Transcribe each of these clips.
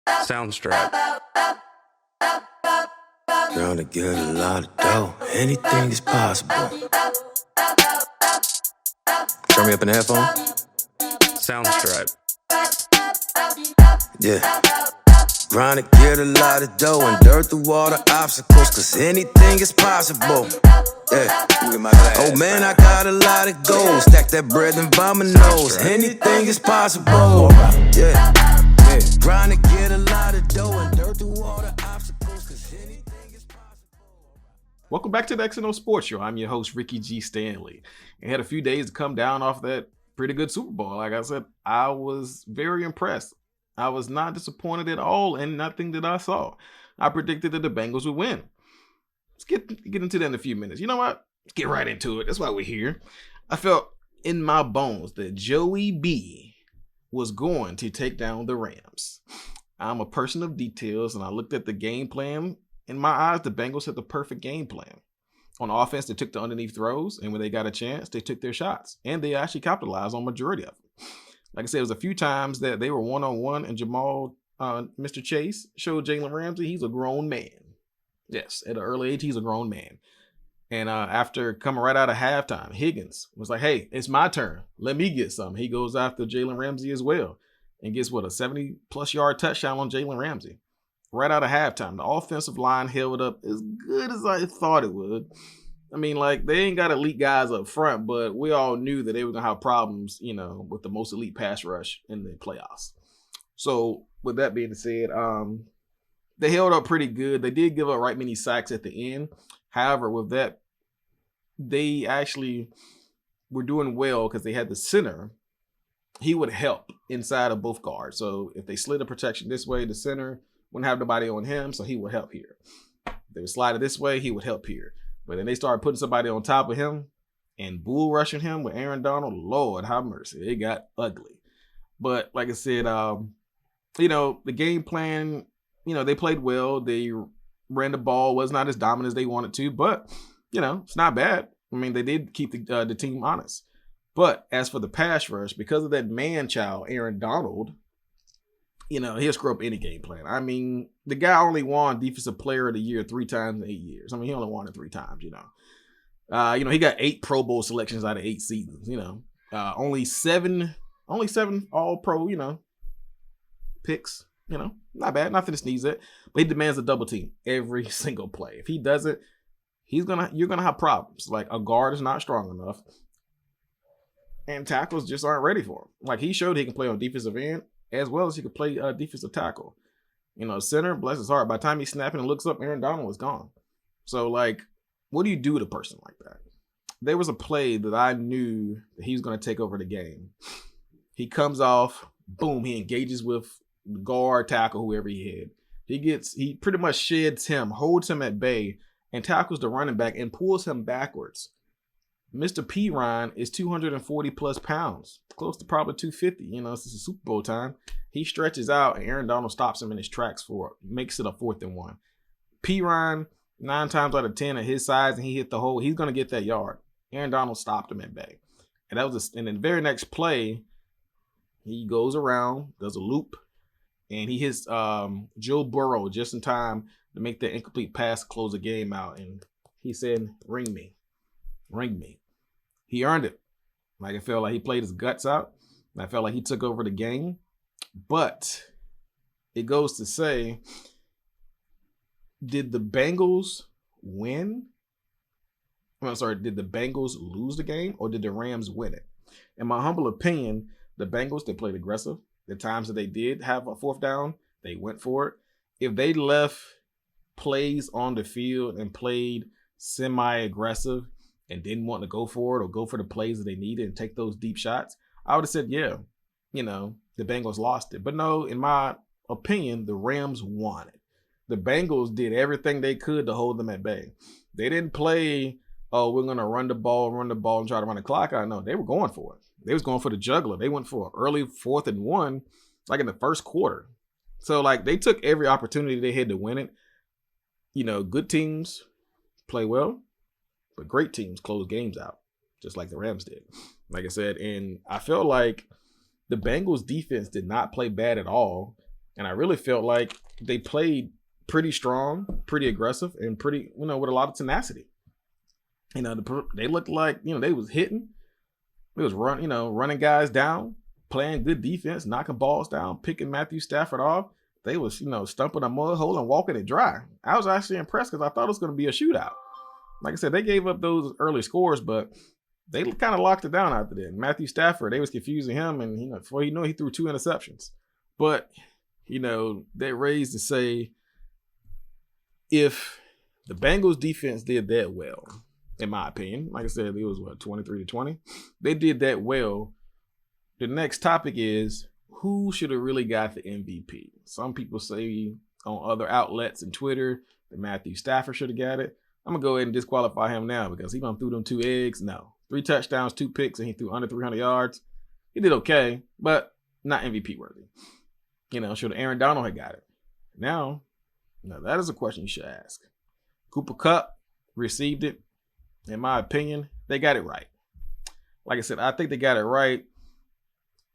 Soundstrap. Trying to get a lot of dough. Anything is possible. Turn me up in the headphone. Soundstrap. Yeah. Trying to get a lot of dough and dirt through all the obstacles, cause anything is possible. Yeah. Oh man, I got a lot of goals. Stack that bread and by my nose. Anything is possible. Yeah. Trying to get a lot of dough and dirt through all the obstacles, cause anything is possible. Welcome back to the XandO Sports Show. I'm your host, Ricky G. Stanley. And had a few days to come down off that pretty good Super Bowl. Like I said, I was very impressed. I was not disappointed at all in nothing that I saw. I predicted that the Bengals would win. Let's get into that in a few minutes. You know what? Let's get right into it. That's why we're here. I felt in my bones that Joey B was going to take down the Rams. I'm a person of details, and I looked at the game plan. In my eyes, the Bengals had the perfect game plan. On offense, they took the underneath throws, and when they got a chance, they took their shots. And they actually capitalized on majority of them. Like I said, it was a few times that they were one-on-one, and Mr. Chase, showed Jalen Ramsey he's a grown man. Yes, at an early age, he's a grown man. And after coming right out of halftime, Higgins was like, hey, it's my turn. Let me get some. He goes after Jalen Ramsey as well and gets, a 70-plus yard touchdown on Jalen Ramsey. Right out of halftime, the offensive line held up as good as I thought it would. I mean, like, they ain't got elite guys up front, but we all knew that they were going to have problems, with the most elite pass rush in the playoffs. So, with that being said, they held up pretty good. They did give up right many sacks at the end. However, with that, they actually were doing well because they had the center. He would help inside of both guards. So, if they slid the protection this way, the center wouldn't have nobody on him, so he would help here. If they would slide it this way, he would help here. But then they started putting somebody on top of him and bull rushing him with Aaron Donald. Lord have mercy. It got ugly. But like I said, the game plan, they played well. They ran the ball, was not as dominant as they wanted to, but, it's not bad. I mean, they did keep the team honest. But as for the pass rush, because of that man-child, Aaron Donald, he'll screw up any game plan. I mean, the guy only won Defensive Player of the Year 3 times in 8 years. I mean, he only won it 3 times, he got 8 Pro Bowl selections out of 8 seasons, only 7 All-Pro, picks, not bad, nothing to sneeze at. But he demands a double team every single play. If he does it, you're gonna have problems. Like, a guard is not strong enough, and tackles just aren't ready for him. Like, he showed he can play on defensive end, as well as he could play defensive tackle. Center, bless his heart. By the time he's snapping and looks up, Aaron Donald was gone. So, like, what do you do with a person like that? There was a play that I knew that he was going to take over the game. He comes off, boom, he engages with the guard, tackle, whoever he had. He pretty much sheds him, holds him at bay, and tackles the running back and pulls him backwards. Mr. P. Ryan is 240 plus pounds, close to probably 250. This is Super Bowl time. He stretches out, and Aaron Donald stops him in his tracks makes it a 4th and 1. P. Ryan, 9 times out of 10 at his size, and he hit the hole, he's going to get that yard. Aaron Donald stopped him at bay. And and then the very next play, he goes around, does a loop, and he hits Joe Burrow just in time to make the incomplete pass to close the game out. And he said, ring me. He earned it. Like, I felt like he played his guts out. And I felt like he took over the game. But it goes to say, did the Bengals win? I'm sorry, did the Bengals lose the game, or did the Rams win it? In my humble opinion, the Bengals, they played aggressive. The times that they did have a 4th down, they went for it. If they left plays on the field and played semi-aggressive and didn't want to go for it or go for the plays that they needed and take those deep shots, I would have said, yeah, the Bengals lost it. But no, in my opinion, the Rams won it. The Bengals did everything they could to hold them at bay. They didn't play, we're going to run the ball and try to run the clock out. No, they were going for it. They was going for the juggler. They went for an early 4th and 1, like in the first quarter. So, like, they took every opportunity they had to win it. Good teams play well, but great teams close games out, just like the Rams did. Like I said, and I felt like the Bengals defense did not play bad at all. And I really felt like they played pretty strong, pretty aggressive, and pretty, with a lot of tenacity. They looked like, they was hitting. They was running guys down, playing good defense, knocking balls down, picking Matthew Stafford off. They was, stumping a mud hole and walking it dry. I was actually impressed because I thought it was going to be a shootout. Like I said, they gave up those early scores, but they kind of locked it down after that. Matthew Stafford, they was confusing him, and before you know, he threw 2 interceptions. But they raised to say if the Bengals defense did that well, in my opinion, like I said, it was 23-20. They did that well. The next topic is who should have really got the MVP. Some people say on other outlets and Twitter that Matthew Stafford should have got it. I'm gonna go ahead and disqualify him now because he done threw them 2 eggs. No, 3 touchdowns, 2 picks, and he threw under 300 yards. He did okay, but not MVP worthy. Should Aaron Donald have got it? Now that is a question you should ask. Cooper Kupp received it. In my opinion, they got it right. Like I said, I think they got it right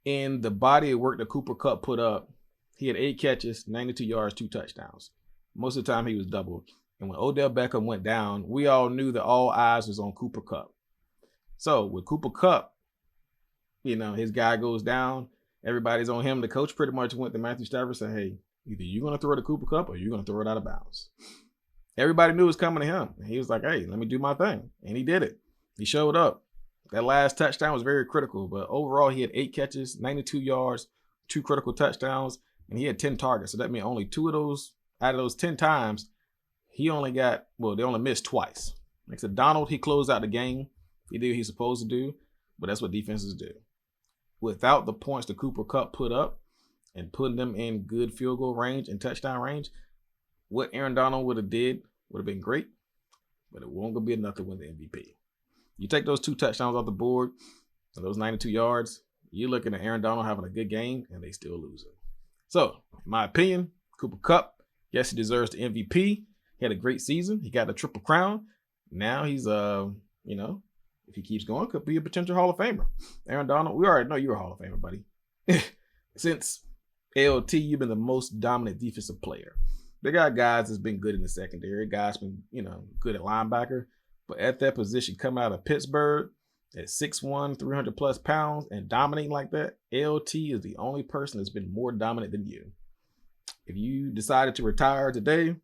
in the body of work that Cooper Kupp put up. He had 8 catches, 92 yards, 2 touchdowns. Most of the time he was doubled. And when Odell Beckham went down, we all knew that all eyes was on Cooper Kupp. So with Cooper Kupp, his guy goes down, everybody's on him. The coach pretty much went to Matthew Stafford and said, hey, either you're going to throw it to Cooper Kupp or you're going to throw it out of bounds. Everybody knew it was coming to him. And he was like, hey, let me do my thing. And he did it. He showed up. That last touchdown was very critical. But overall, he had 8 catches, 92 yards, 2 critical touchdowns, and he had 10 targets. So that means only 2 of those, out of those 10 times, they only missed twice. Like I said, Donald, he closed out the game. He did what he's supposed to do, but that's what defenses do. Without the points that Cooper Kupp put up and putting them in good field goal range and touchdown range, what Aaron Donald would have been great, but it won't gonna be enough to win the MVP. You take those 2 touchdowns off the board and those 92 yards, you're looking at Aaron Donald having a good game, and they still lose it. So, in my opinion, Cooper Kupp, yes, he deserves the MVP. He had a great season. He got a triple crown. Now he's, if he keeps going, could be a potential Hall of Famer. Aaron Donald, we already know you're a Hall of Famer, buddy. Since ALT, you've been the most dominant defensive player. They got guys that's been good in the secondary. Guys been, good at linebacker. But at that position, coming out of Pittsburgh at 6'1", 300 plus pounds and dominating like that, ALT is the only person that's been more dominant than you. If you decided to retire today,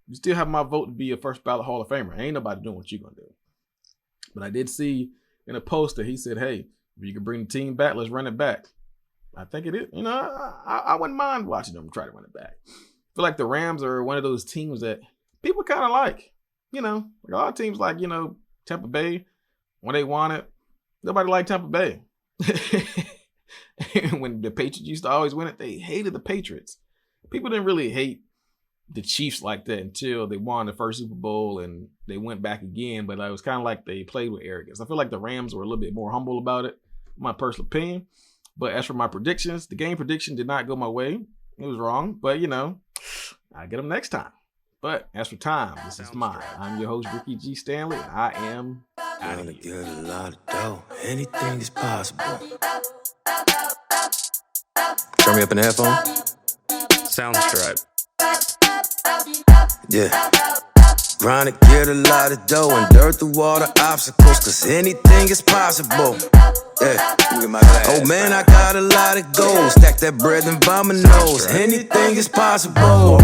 you still have my vote to be a first ballot Hall of Famer. Ain't nobody doing what you're going to do. But I did see in a post that he said, hey, if you can bring the team back, let's run it back. I think it is. I wouldn't mind watching them try to run it back. I feel like the Rams are one of those teams that people kind of like. Like a lot of teams like, Tampa Bay, when they won it, nobody liked Tampa Bay. When the Patriots used to always win it, they hated the Patriots. People didn't really hate the Chiefs like that until they won the first Super Bowl and they went back again. But it was kind of like they played with arrogance. I feel like the Rams were a little bit more humble about it, my personal opinion. But as for my predictions, the game prediction did not go my way. It was wrong, but I get them next time. But as for time, this is mine. I'm your host, Ricky G. Stanley, and I am out of here. Get a lot of dough. Anything is possible. Turn me up in the headphone. Sounds right. Yeah. Grind to get a lot of dough and dirt through all the obstacles, cause anything is possible. Yeah. Oh man, I got a lot of gold. Stack that bread and vomit nose. Anything is possible.